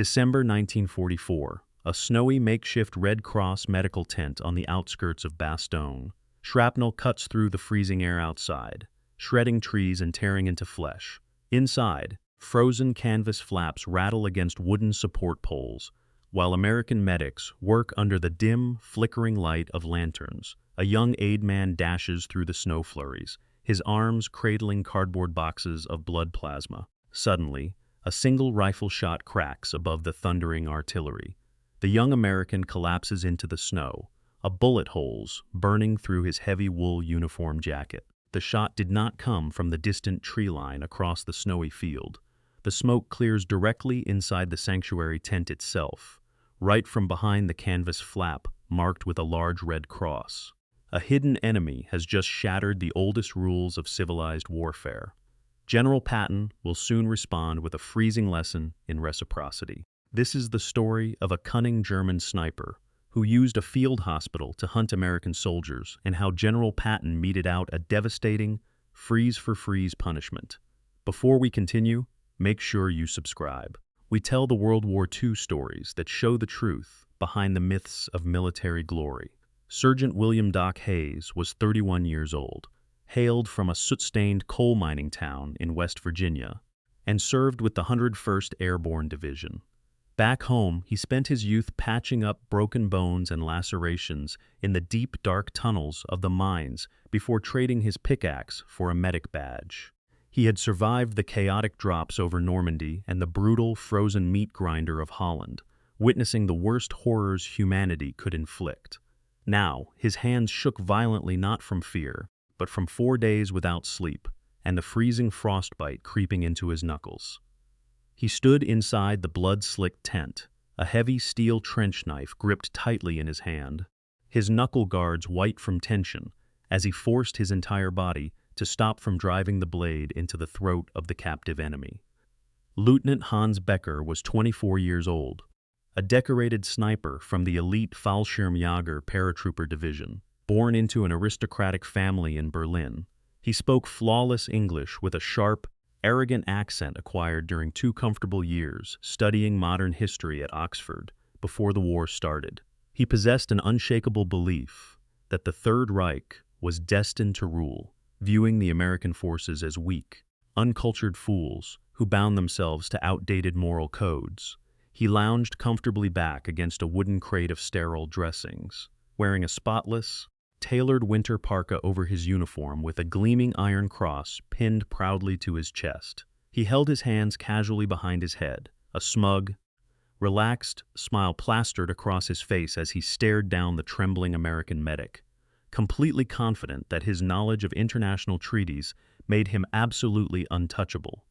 December 1944. A snowy makeshift Red Cross medical tent on the outskirts of Bastogne. Shrapnel cuts through the freezing air outside, shredding trees and tearing into flesh. Inside, frozen canvas flaps rattle against wooden support poles, while American medics work under the dim, flickering light of lanterns. A young aide man dashes through the snow flurries, his arms cradling cardboard boxes of blood plasma. Suddenly, a single rifle shot cracks above the thundering artillery. The young American collapses into the snow, a bullet holes burning through his heavy wool uniform jacket. The shot did not come from the distant tree line across the snowy field. The smoke clears directly inside the sanctuary tent itself, right from behind the canvas flap marked with a large red cross. A hidden enemy has just shattered the oldest rules of civilized warfare. General Patton will soon respond with a freezing lesson in reciprocity. This is the story of a cunning German sniper who used a field hospital to hunt American soldiers, and how General Patton meted out a devastating freeze-for-freeze punishment. Before we continue, make sure you subscribe. We tell the World War II stories that show the truth behind the myths of military glory. Sergeant William Doc Hayes was 31 years old, hailed from a soot-stained coal mining town in West Virginia, and served with the 101st Airborne Division. Back home, he spent his youth patching up broken bones and lacerations in the deep, dark tunnels of the mines before trading his pickaxe for a medic badge. He had survived the chaotic drops over Normandy and the brutal, frozen meat grinder of Holland, witnessing the worst horrors humanity could inflict. Now, his hands shook violently, not from fear, but from 4 days without sleep, and the freezing frostbite creeping into his knuckles. He stood inside the blood-slicked tent, a heavy steel trench knife gripped tightly in his hand, his knuckle guards white from tension, as he forced his entire body to stop from driving the blade into the throat of the captive enemy. Lieutenant Hans Becker was 24 years old, a decorated sniper from the elite Fallschirmjäger paratrooper division. Born into an aristocratic family in Berlin, he spoke flawless English with a sharp, arrogant accent acquired during 2 comfortable years studying modern history at Oxford before the war started. He possessed an unshakable belief that the Third Reich was destined to rule, viewing the American forces as weak, uncultured fools who bound themselves to outdated moral codes. He lounged comfortably back against a wooden crate of sterile dressings, wearing a spotless, tailored winter parka over his uniform with a gleaming iron cross pinned proudly to his chest. He held his hands casually behind his head, a smug, relaxed smile plastered across his face as he stared down the trembling American medic, completely confident that his knowledge of international treaties made him absolutely untouchable.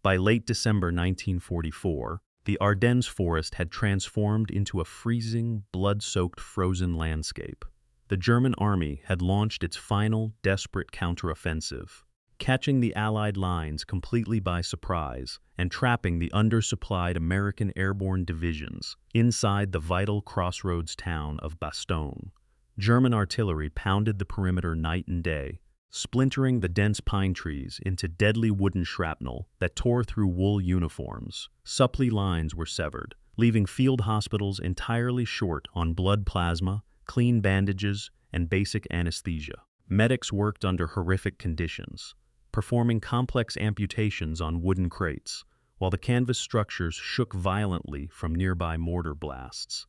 By late December 1944, the Ardennes forest had transformed into a freezing, blood-soaked frozen landscape. The German army had launched its final, desperate counteroffensive, catching the Allied lines completely by surprise and trapping the undersupplied American airborne divisions inside the vital crossroads town of Bastogne. German artillery pounded the perimeter night and day, splintering the dense pine trees into deadly wooden shrapnel that tore through wool uniforms. Supply lines were severed, leaving field hospitals entirely short on blood plasma, clean bandages, and basic anesthesia. Medics worked under horrific conditions, performing complex amputations on wooden crates, while the canvas structures shook violently from nearby mortar blasts.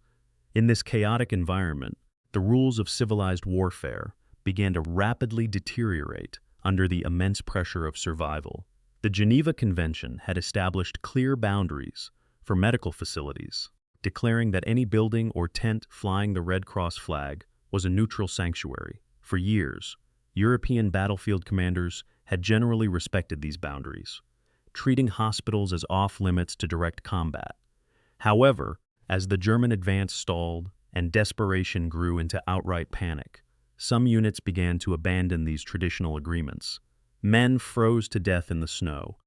In this chaotic environment, the rules of civilized warfare began to rapidly deteriorate under the immense pressure of survival. The Geneva Convention had established clear boundaries for medical facilities, declaring that any building or tent flying the Red Cross flag was a neutral sanctuary. For years, European battlefield commanders had generally respected these boundaries, treating hospitals as off-limits to direct combat. However, as the German advance stalled and desperation grew into outright panic, some units began to abandon these traditional agreements. Men froze to death in the snow,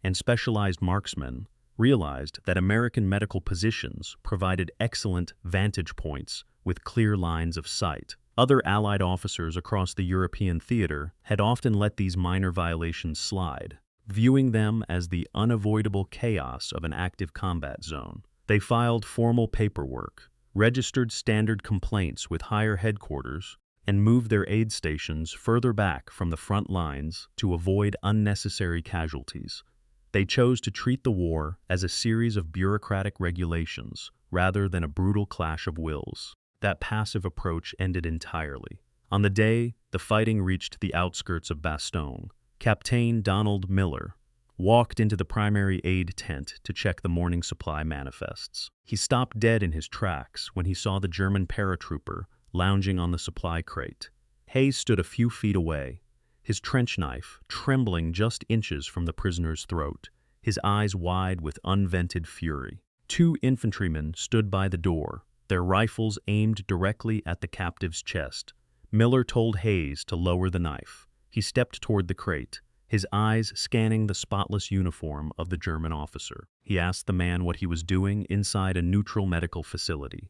and specialized marksmen realized that American medical positions provided excellent vantage points with clear lines of sight. Other Allied officers across the European theater had often let these minor violations slide, viewing them as the unavoidable chaos of an active combat zone. They filed formal paperwork, registered standard complaints with higher headquarters, and moved their aid stations further back from the front lines to avoid unnecessary casualties. They chose to treat the war as a series of bureaucratic regulations rather than a brutal clash of wills. That passive approach ended entirely. On the day the fighting reached the outskirts of Bastogne, Captain Donald Miller walked into the primary aid tent to check the morning supply manifests. He stopped dead in his tracks when he saw the German paratrooper lounging on the supply crate. Hayes stood a few feet away, his trench knife trembling just inches from the prisoner's throat, his eyes wide with unvented fury. Two infantrymen stood by the door, their rifles aimed directly at the captive's chest. Miller told Hayes to lower the knife. He stepped toward the crate, his eyes scanning the spotless uniform of the German officer. He asked the man what he was doing inside a neutral medical facility.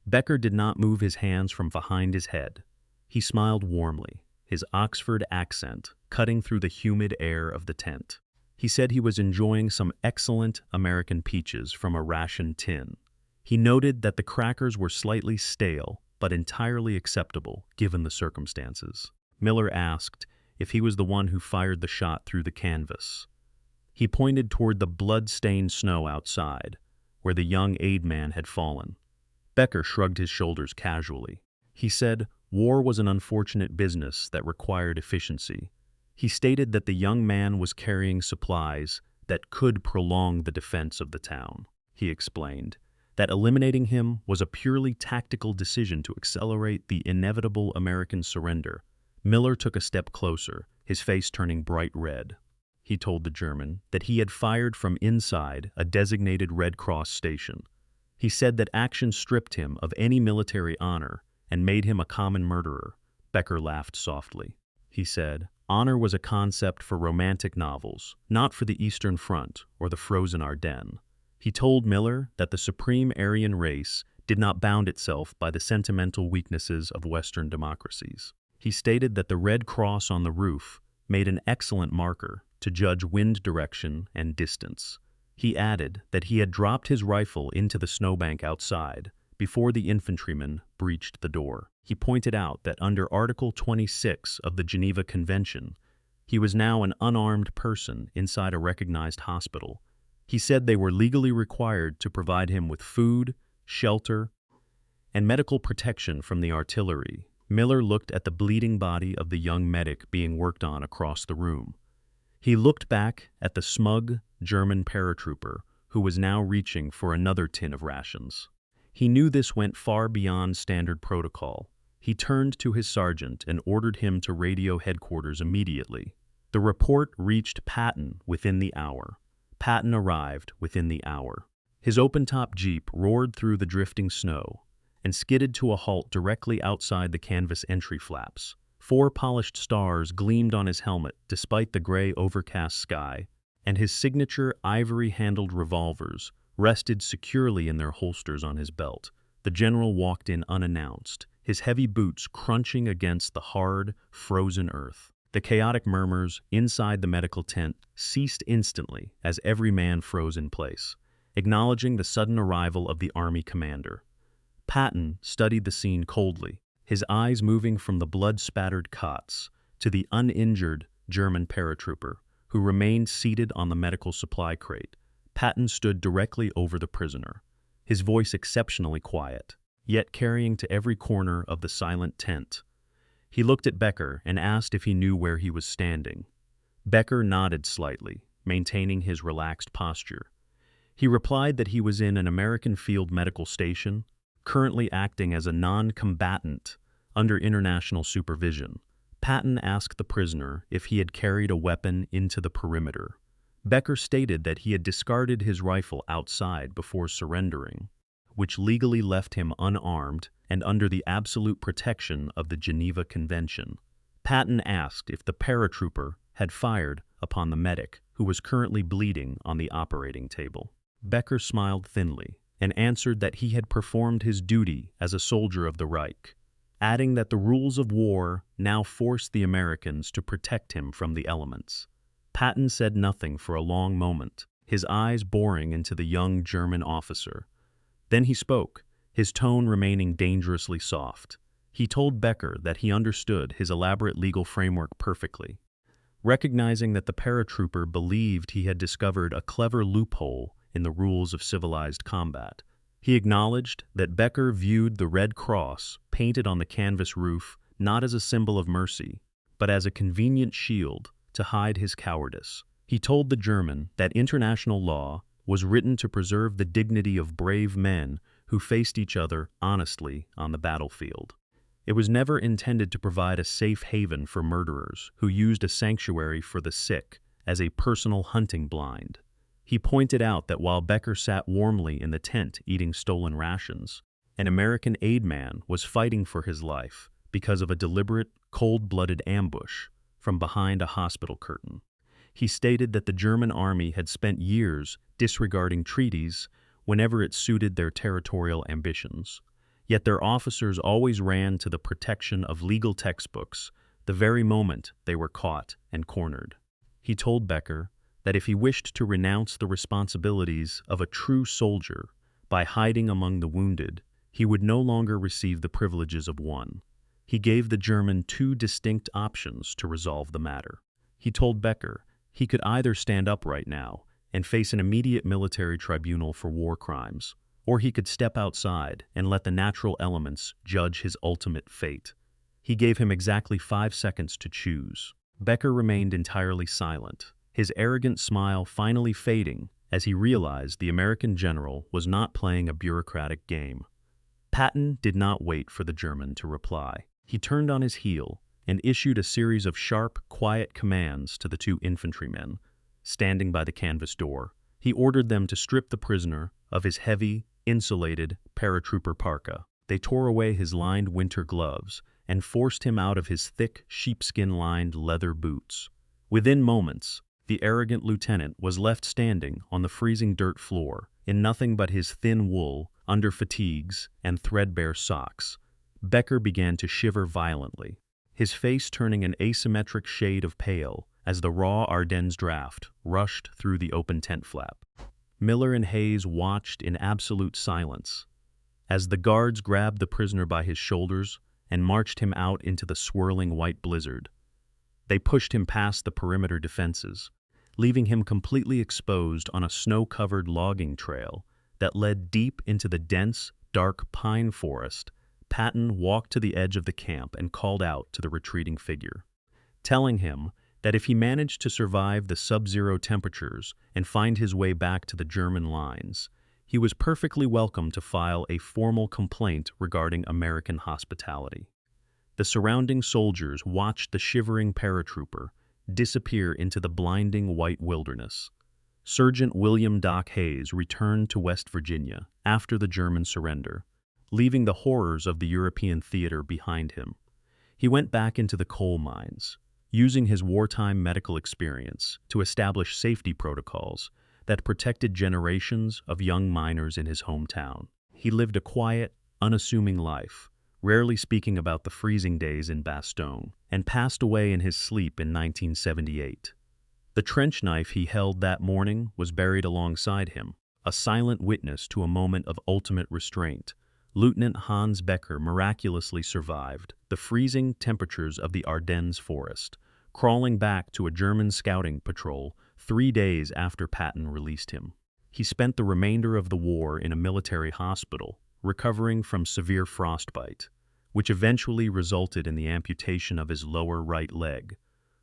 Becker did not move his hands from behind his head. He smiled warmly, his Oxford accent cutting through the humid air of the tent. He said he was enjoying some excellent American peaches from a ration tin. He noted that the crackers were slightly stale, but entirely acceptable given the circumstances. Miller asked if he was the one who fired the shot through the canvas. He pointed toward the blood-stained snow outside, where the young aid man had fallen. Becker shrugged his shoulders casually. He said war was an unfortunate business that required efficiency. He stated that the young man was carrying supplies that could prolong the defense of the town. He explained that eliminating him was a purely tactical decision to accelerate the inevitable American surrender. Miller took a step closer, his face turning bright red. He told the German that he had fired from inside a designated Red Cross station. He said that action stripped him of any military honor and made him a common murderer. Becker laughed softly. He said, honor was a concept for romantic novels, not for the Eastern Front or the frozen Ardennes. He told Miller that the supreme Aryan race did not bound itself by the sentimental weaknesses of Western democracies. He stated that the Red Cross on the roof made an excellent marker to judge wind direction and distance. He added that he had dropped his rifle into the snowbank outside before the infantryman breached the door. He pointed out that under Article 26 of the Geneva Convention, he was now an unarmed person inside a recognized hospital. He said they were legally required to provide him with food, shelter, and medical protection from the artillery. Miller looked at the bleeding body of the young medic being worked on across the room. He looked back at the smug German paratrooper who was now reaching for another tin of rations. He knew this went far beyond standard protocol. He turned to his sergeant and ordered him to radio headquarters immediately. The report reached Patton within the hour. Patton arrived within the hour. His open-top Jeep roared through the drifting snow and skidded to a halt directly outside the canvas entry flaps. 4 polished stars gleamed on his helmet despite the gray overcast sky, and his signature ivory-handled revolvers rested securely in their holsters on his belt. The general walked in unannounced, his heavy boots crunching against the hard, frozen earth. The chaotic murmurs inside the medical tent ceased instantly as every man froze in place, acknowledging the sudden arrival of the army commander. Patton studied the scene coldly, his eyes moving from the blood-spattered cots to the uninjured German paratrooper, who remained seated on the medical supply crate. Patton stood directly over the prisoner, his voice exceptionally quiet, yet carrying to every corner of the silent tent. He looked at Becker and asked if he knew where he was standing. Becker nodded slightly, maintaining his relaxed posture. He replied that he was in an American field medical station, currently acting as a non-combatant under international supervision. Patton asked the prisoner if he had carried a weapon into the perimeter. Becker stated that he had discarded his rifle outside before surrendering, which legally left him unarmed and under the absolute protection of the Geneva Convention. Patton asked if the paratrooper had fired upon the medic, who was currently bleeding on the operating table. Becker smiled thinly and answered that he had performed his duty as a soldier of the Reich, adding that the rules of war now forced the Americans to protect him from the elements. Patton said nothing for a long moment, his eyes boring into the young German officer. Then he spoke, his tone remaining dangerously soft. He told Becker that he understood his elaborate legal framework perfectly. Recognizing that the paratrooper believed he had discovered a clever loophole in the rules of civilized combat, he acknowledged that Becker viewed the Red Cross painted on the canvas roof not as a symbol of mercy, but as a convenient shield to hide his cowardice. He told the German that international law was written to preserve the dignity of brave men who faced each other honestly on the battlefield. It was never intended to provide a safe haven for murderers who used a sanctuary for the sick as a personal hunting blind. He pointed out that while Becker sat warmly in the tent eating stolen rations, an American aid man was fighting for his life because of a deliberate, cold-blooded ambush from behind a hospital curtain. He stated that the German army had spent years disregarding treaties whenever it suited their territorial ambitions. Yet their officers always ran to the protection of legal textbooks the very moment they were caught and cornered. He told Becker that if he wished to renounce the responsibilities of a true soldier by hiding among the wounded, he would no longer receive the privileges of one. He gave the German two distinct options to resolve the matter. He told Becker he could either stand up right now and face an immediate military tribunal for war crimes, or he could step outside and let the natural elements judge his ultimate fate. He gave him exactly 5 seconds to choose. Becker remained entirely silent, his arrogant smile finally fading as he realized the American general was not playing a bureaucratic game. Patton did not wait for the German to reply. He turned on his heel and issued a series of sharp, quiet commands to the two infantrymen standing by the canvas door. He ordered them to strip the prisoner of his heavy, insulated paratrooper parka. They tore away his lined winter gloves and forced him out of his thick, sheepskin-lined leather boots. Within moments, the arrogant lieutenant was left standing on the freezing dirt floor in nothing but his thin wool, under fatigues, and threadbare socks. Becker began to shiver violently, his face turning an asymmetric shade of pale as the raw Ardennes draft rushed through the open tent flap. Miller and Hayes watched in absolute silence as the guards grabbed the prisoner by his shoulders and marched him out into the swirling white blizzard. They pushed him past the perimeter defenses, leaving him completely exposed on a snow-covered logging trail that led deep into the dense, dark pine forest. Patton walked to the edge of the camp and called out to the retreating figure, telling him that if he managed to survive the sub-zero temperatures and find his way back to the German lines, he was perfectly welcome to file a formal complaint regarding American hospitality. The surrounding soldiers watched the shivering paratrooper disappear into the blinding white wilderness. Sergeant William Doc Hayes returned to West Virginia after the German surrender, leaving the horrors of the European theater behind him. He went back into the coal mines, using his wartime medical experience to establish safety protocols that protected generations of young miners in his hometown. He lived a quiet, unassuming life, rarely speaking about the freezing days in Bastogne, and passed away in his sleep in 1978. The trench knife he held that morning was buried alongside him, a silent witness to a moment of ultimate restraint. Lieutenant Hans Becker miraculously survived the freezing temperatures of the Ardennes forest, crawling back to a German scouting patrol 3 days after Patton released him. He spent the remainder of the war in a military hospital, recovering from severe frostbite, which eventually resulted in the amputation of his lower right leg.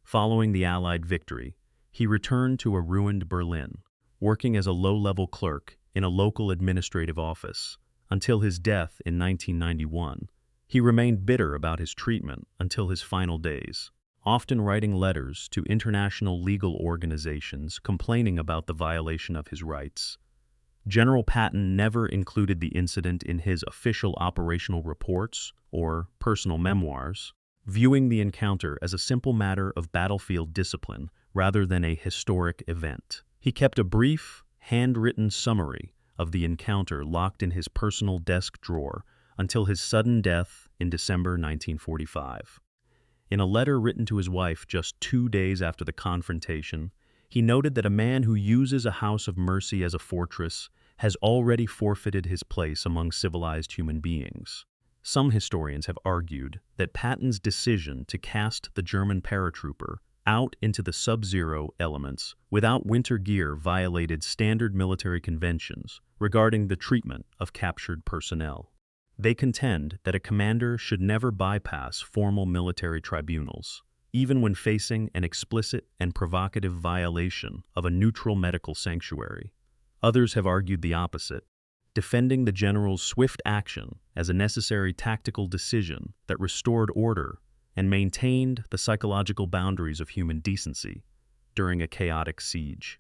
Following the Allied victory, he returned to a ruined Berlin, working as a low-level clerk in a local administrative office, until his death in 1991. He remained bitter about his treatment until his final days, often writing letters to international legal organizations complaining about the violation of his rights. General Patton never included the incident in his official operational reports or personal memoirs, viewing the encounter as a simple matter of battlefield discipline rather than a historic event. He kept a brief, handwritten summary of the encounter locked in his personal desk drawer until his sudden death in December 1945. In a letter written to his wife just 2 days after the confrontation, he noted that a man who uses a house of mercy as a fortress has already forfeited his place among civilized human beings. Some historians have argued that Patton's decision to cast the German paratrooper out into the sub-zero elements without winter gear violated standard military conventions regarding the treatment of captured personnel. They contend that a commander should never bypass formal military tribunals, even when facing an explicit and provocative violation of a neutral medical sanctuary. Others have argued the opposite, defending the general's swift action as a necessary tactical decision that restored order and maintained the psychological boundaries of human decency during a chaotic siege.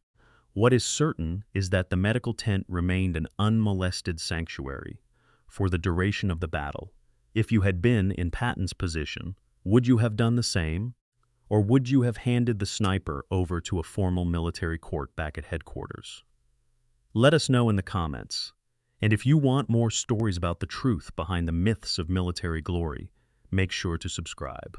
What is certain is that the medical tent remained an unmolested sanctuary for the duration of the battle. If you had been in Patton's position, would you have done the same? Or would you have handed the sniper over to a formal military court back at headquarters? Let us know in the comments. And if you want more stories about the truth behind the myths of military glory, make sure to subscribe.